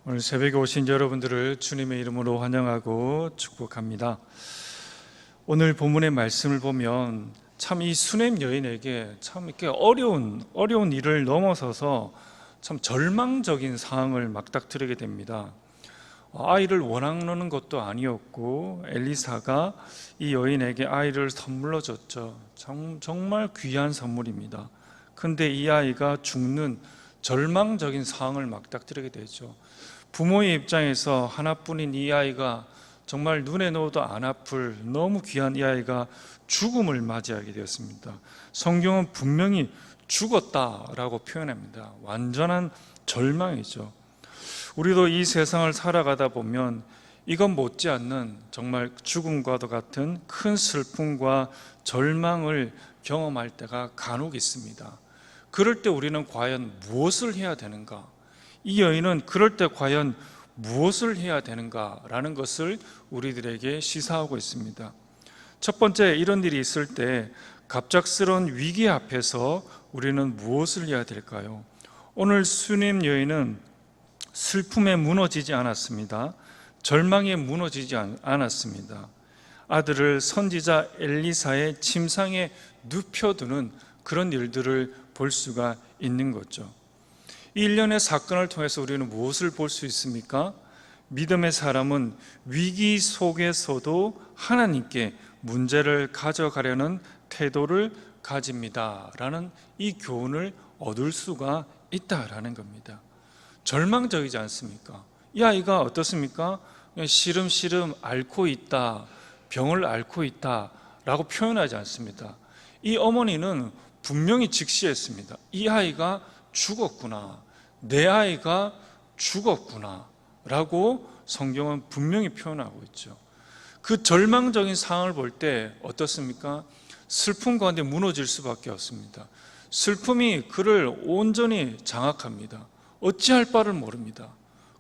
오늘 새벽에 오신 여러분들을 주님의 이름으로 환영하고 축복합니다. 오늘 본문의 말씀을 보면 참 이 수냄 여인에게 참 이렇게 어려운 일을 넘어서서 참 절망적인 상황을 맞닥뜨리게 됩니다. 아이를 원하는 것도 아니었고 엘리사가 이 여인에게 아이를 선물로 줬죠. 정말 귀한 선물입니다. 근데 이 아이가 죽는 절망적인 상황을 맞닥뜨리게 되죠. 부모의 입장에서 하나뿐인 이 아이가 정말 눈에 넣어도 안 아플 너무 귀한 이 아이가 죽음을 맞이하게 되었습니다. 성경은 분명히 죽었다라고 표현합니다. 완전한 절망이죠. 우리도 이 세상을 살아가다 보면 이건 못지않는 정말 죽음과도 같은 큰 슬픔과 절망을 경험할 때가 간혹 있습니다. 그럴 때 우리는 과연 무엇을 해야 되는가? 이 여인은 그럴 때 과연 무엇을 해야 되는가라는 것을 우리들에게 시사하고 있습니다. 첫 번째, 이런 일이 있을 때 갑작스러운 위기 앞에서 우리는 무엇을 해야 될까요? 오늘 수냄 여인은 슬픔에 무너지지 않았습니다. 절망에 무너지지 않았습니다. 아들을 선지자 엘리사의 침상에 눕혀두는 그런 일들을 볼 수가 있는 거죠. 이 일련의 사건을 통해서 우리는 무엇을 볼 수 있습니까? 믿음의 사람은 위기 속에서도 하나님께 문제를 가져가려는 태도를 가집니다 라는 이 교훈을 얻을 수가 있다라는 겁니다. 절망적이지 않습니까? 이 아이가 어떻습니까? 시름시름 앓고 있다, 병을 앓고 있다 라고 표현하지 않습니다. 이 어머니는 분명히 직시했습니다. 이 아이가 죽었구나, 내 아이가 죽었구나 라고 성경은 분명히 표현하고 있죠. 그 절망적인 상황을 볼 때 어떻습니까? 슬픔 가운데 무너질 수밖에 없습니다. 슬픔이 그를 온전히 장악합니다. 어찌할 바를 모릅니다.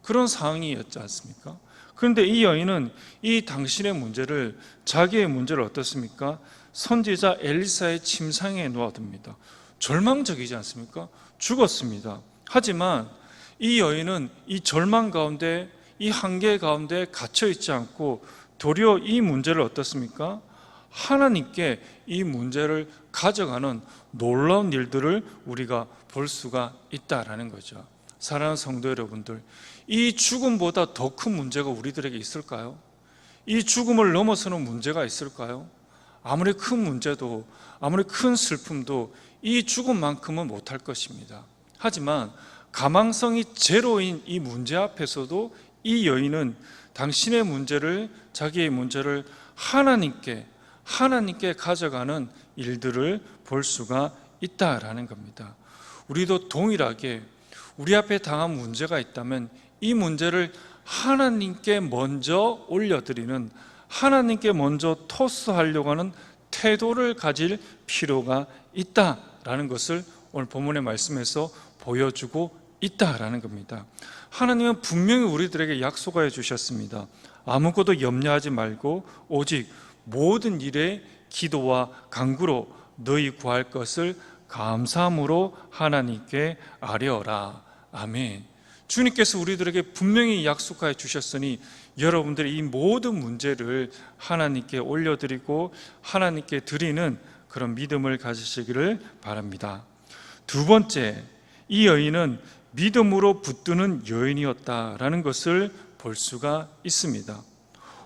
그런 상황이었지 않습니까? 그런데 이 여인은 이 당신의 문제를, 자기의 문제를 어떻습니까? 선지자 엘리사의 침상에 놓아둡니다. 절망적이지 않습니까? 죽었습니다. 하지만 이 여인은 이 절망 가운데, 이 한계 가운데 갇혀 있지 않고 도리어 이 문제를 어떻습니까? 하나님께 이 문제를 가져가는 놀라운 일들을 우리가 볼 수가 있다라는 거죠. 사랑하는 성도 여러분들, 이 죽음보다 더 큰 문제가 우리들에게 있을까요? 이 죽음을 넘어서는 문제가 있을까요? 아무리 큰 문제도, 아무리 큰 슬픔도 이 죽음만큼은 못할 것입니다. 하지만 가망성이 제로인 이 문제 앞에서도 이 여인은 당신의 문제를, 자기의 문제를 하나님께 가져가는 일들을 볼 수가 있다라는 겁니다. 우리도 동일하게 우리 앞에 당한 문제가 있다면 이 문제를 하나님께 먼저 올려드리는, 하나님께 먼저 토스하려고 하는 태도를 가질 필요가 있다라는 것을 오늘 본문의 말씀에서 보여주고 있다라는 겁니다. 하나님은 분명히 우리들에게 약속하여 주셨습니다. 아무것도 염려하지 말고 오직 모든 일에 기도와 간구로 너희 구할 것을 감사함으로 하나님께 아뢰어라. 아멘. 주님께서 우리들에게 분명히 약속하여 주셨으니 여러분들이 이 모든 문제를 하나님께 올려드리고 하나님께 드리는 그런 믿음을 가지시기를 바랍니다. 두 번째, 이 여인은 믿음으로 붙드는 여인이었다라는 것을 볼 수가 있습니다.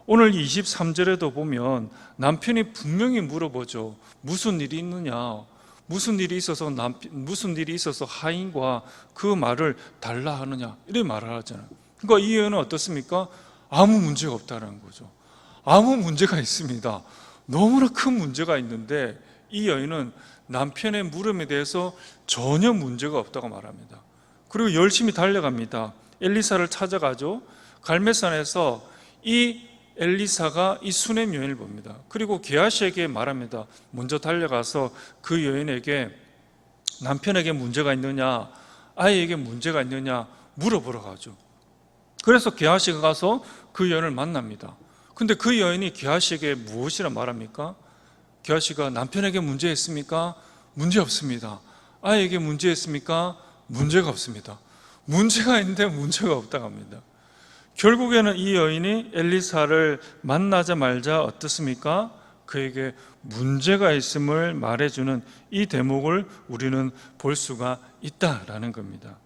오늘 23절에도 보면 남편이 분명히 물어보죠. 무슨 일이 있느냐? 무슨 일이 있어서 하인과 그 말을 달라 하느냐? 이렇게 말을 하잖아요. 그러니까 이 여인은 어떻습니까? 아무 문제가 없다는 거죠. 아무 문제가 있습니다. 너무나 큰 문제가 있는데 이 여인은 남편의 물음에 대해서 전혀 문제가 없다고 말합니다. 그리고 열심히 달려갑니다. 엘리사를 찾아가죠. 갈멜산에서 이 엘리사가 이 수냄 여인을 봅니다. 그리고 게하시에게 말합니다. 먼저 달려가서 그 여인에게 남편에게 문제가 있느냐, 아이에게 문제가 있느냐 물어보러 가죠. 그래서 게하시가 가서 그 여인을 만납니다. 근데 그 여인이 게하시에게 무엇이라 말합니까? 게하시가 남편에게 문제 있습니까? 문제 없습니다. 아이에게 문제 있습니까? 문제가 없습니다. 문제가 있는데 문제가 없다고 합니다. 결국에는 이 여인이 엘리사를 만나자마자 어떻습니까? 그에게 문제가 있음을 말해주는 이 대목을 우리는 볼 수가 있다라는 겁니다.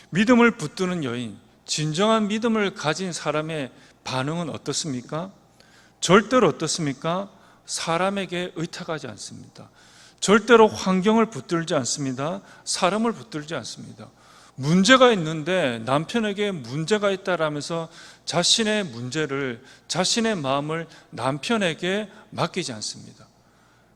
믿음을 붙드는 여인, 진정한 믿음을 가진 사람의 반응은 어떻습니까? 절대로 어떻습니까? 사람에게 의탁하지 않습니다. 절대로 환경을 붙들지 않습니다. 사람을 붙들지 않습니다. 문제가 있는데 남편에게 문제가 있다라면서 자신의 문제를, 자신의 마음을 남편에게 맡기지 않습니다.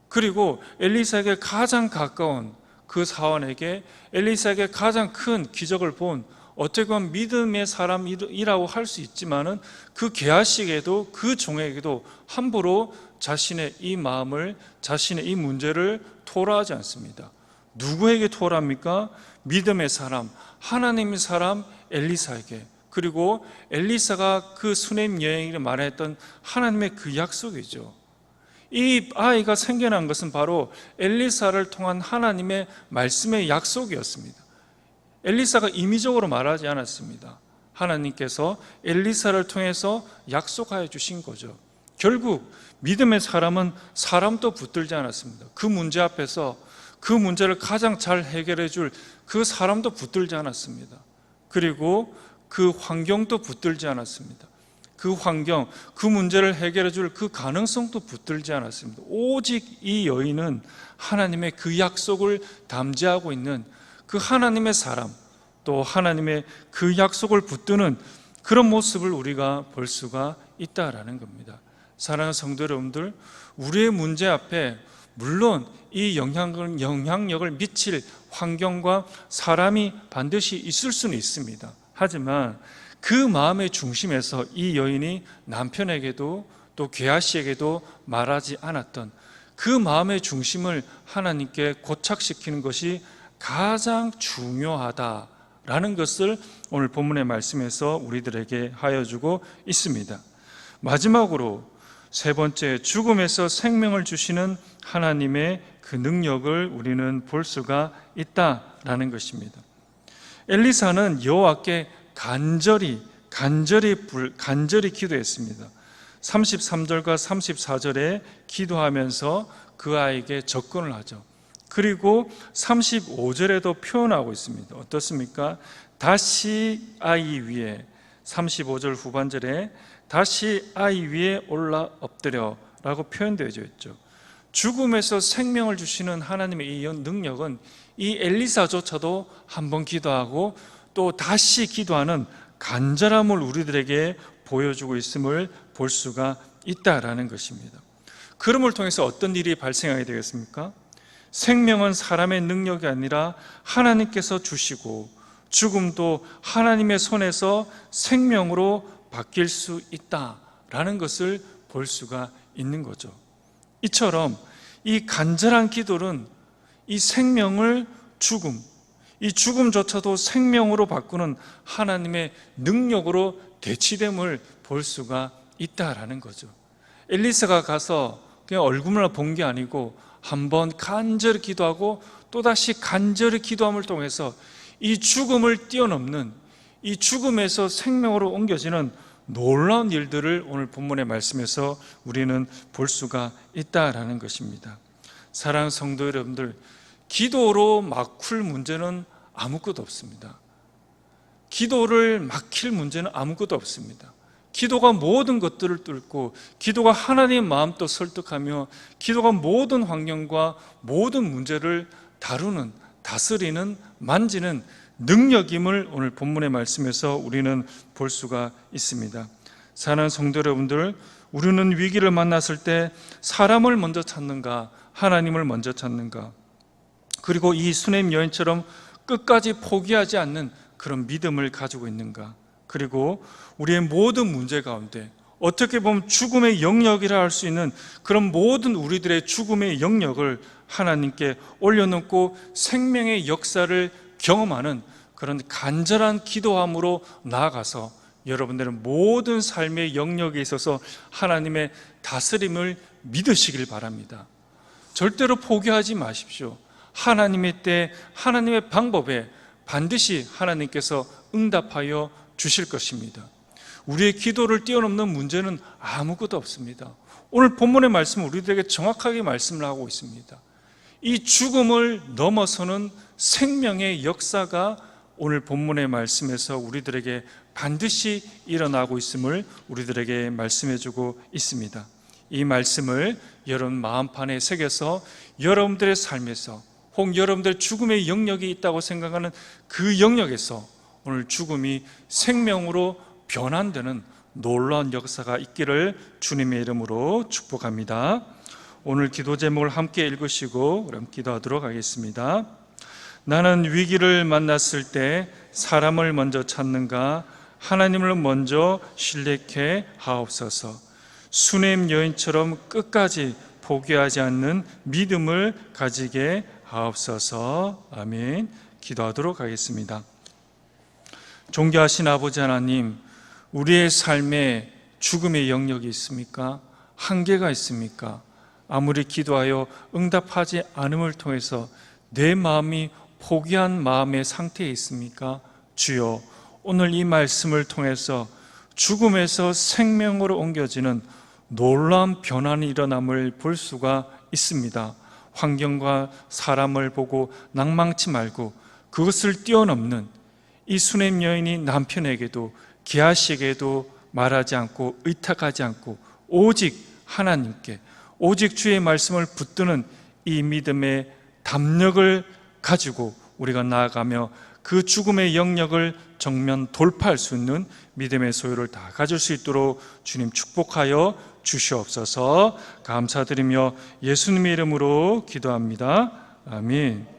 그리고 엘리사에게 가장 가까운 그 사원에게, 엘리사에게 가장 큰 기적을 본, 어떻게 보면 믿음의 사람이라고 할 수 있지만은 그 게하시에게도, 그 종에게도 함부로 자신의 이 마음을, 자신의 이 문제를 토로하지 않습니다. 누구에게 토로합니까? 믿음의 사람, 하나님의 사람 엘리사에게. 그리고 엘리사가 그 수넴 여인에게 말했던 하나님의 그 약속이죠. 이 아이가 생겨난 것은 바로 엘리사를 통한 하나님의 말씀의 약속이었습니다. 엘리사가 임의적으로 말하지 않았습니다. 하나님께서 엘리사를 통해서 약속하여 주신 거죠. 결국 믿음의 사람은 사람도 붙들지 않았습니다. 그 문제 앞에서 그 문제를 가장 잘 해결해 줄 그 사람도 붙들지 않았습니다. 그리고 그 환경도 붙들지 않았습니다. 그 환경, 그 문제를 해결해 줄 그 가능성도 붙들지 않았습니다. 오직 이 여인은 하나님의 그 약속을 담지하고 있는 그 하나님의 사람, 또 하나님의 그 약속을 붙드는 그런 모습을 우리가 볼 수가 있다라는 겁니다. 사랑하는 성도 여러분들, 우리의 문제 앞에 물론 이 영향력을 미칠 환경과 사람이 반드시 있을 수는 있습니다. 하지만 그 마음의 중심에서 이 여인이 남편에게도 또 게하시에게도 말하지 않았던 그 마음의 중심을 하나님께 고착시키는 것이 가장 중요하다라는 것을 오늘 본문의 말씀에서 우리들에게 하여 주고 있습니다. 마지막으로 세 번째, 죽음에서 생명을 주시는 하나님의 그 능력을 우리는 볼 수가 있다라는 것입니다. 엘리사는 여호와께 간절히 기도했습니다. 33절과 34절에 기도하면서 그 아이에게 접근을 하죠. 그리고 35절에도 표현하고 있습니다. 어떻습니까? 다시 아이 위에, 35절 후반절에 다시 아이 위에 올라 엎드려 라고 표현되어 있죠. 죽음에서 생명을 주시는 하나님의 이 능력은 이 엘리사조차도 한번 기도하고 또 다시 기도하는 간절함을 우리들에게 보여주고 있음을 볼 수가 있다라는 것입니다. 그럼을 통해서 어떤 일이 발생하게 되겠습니까? 생명은 사람의 능력이 아니라 하나님께서 주시고 죽음도 하나님의 손에서 생명으로 바뀔 수 있다라는 것을 볼 수가 있는 거죠. 이처럼 이 간절한 기도는 이 생명을 죽음, 이 죽음조차도 생명으로 바꾸는 하나님의 능력으로 대치됨을 볼 수가 있다라는 거죠. 엘리사가 가서 그냥 얼굴만 본 게 아니고 한번 간절히 기도하고 또다시 간절히 기도함을 통해서 이 죽음을 뛰어넘는, 이 죽음에서 생명으로 옮겨지는 놀라운 일들을 오늘 본문의 말씀에서 우리는 볼 수가 있다라는 것입니다. 사랑하는 성도 여러분들, 기도로 막힐 문제는 아무것도 없습니다. 기도를 막힐 문제는 아무것도 없습니다. 기도가 모든 것들을 뚫고, 기도가 하나님의 마음도 설득하며, 기도가 모든 환경과 모든 문제를 다루는, 다스리는, 만지는 능력임을 오늘 본문의 말씀에서 우리는 볼 수가 있습니다. 사랑하는 성도 여러분들, 우리는 위기를 만났을 때 사람을 먼저 찾는가, 하나님을 먼저 찾는가? 그리고 이 수넴 여인처럼 끝까지 포기하지 않는 그런 믿음을 가지고 있는가? 그리고 우리의 모든 문제 가운데 어떻게 보면 죽음의 영역이라 할 수 있는 그런 모든 우리들의 죽음의 영역을 하나님께 올려놓고 생명의 역사를 경험하는 그런 간절한 기도함으로 나아가서 여러분들은 모든 삶의 영역에 있어서 하나님의 다스림을 믿으시길 바랍니다. 절대로 포기하지 마십시오. 하나님의 때, 하나님의 방법에 반드시 하나님께서 응답하여 주실 것입니다. 우리의 기도를 뛰어넘는 문제는 아무것도 없습니다. 오늘 본문의 말씀은 우리들에게 정확하게 말씀을 하고 있습니다. 이 죽음을 넘어서는 생명의 역사가 오늘 본문의 말씀에서 우리들에게 반드시 일어나고 있음을 우리들에게 말씀해주고 있습니다. 이 말씀을 여러분 마음판에 새겨서 여러분들의 삶에서 혹 여러분들의 죽음의 영역이 있다고 생각하는 그 영역에서 오늘 죽음이 생명으로 변환되는 놀라운 역사가 있기를 주님의 이름으로 축복합니다. 오늘 기도 제목을 함께 읽으시고 그럼 기도하도록 하겠습니다. 나는 위기를 만났을 때 사람을 먼저 찾는가 하나님을 먼저 신뢰케 하옵소서. 수넴 여인처럼 끝까지 포기하지 않는 믿음을 가지게 하옵소서. 아멘. 기도하도록 하겠습니다. 존귀하신 아버지 하나님, 우리의 삶에 죽음의 영역이 있습니까? 한계가 있습니까? 아무리 기도하여 응답하지 않음을 통해서 내 마음이 포기한 마음의 상태에 있습니까? 주여, 오늘 이 말씀을 통해서 죽음에서 생명으로 옮겨지는 놀라운 변환이 일어남을 볼 수가 있습니다. 환경과 사람을 보고 낭망치 말고 그것을 뛰어넘는 이 수넴 여인이 남편에게도 게하시에게도 말하지 않고 의탁하지 않고 오직 하나님께, 오직 주의 말씀을 붙드는 이 믿음의 담력을 가지고 우리가 나아가며 그 죽음의 영역을 정면 돌파할 수 있는 믿음의 소유를 다 가질 수 있도록 주님 축복하여 주시옵소서. 감사드리며 예수님의 이름으로 기도합니다. 아멘.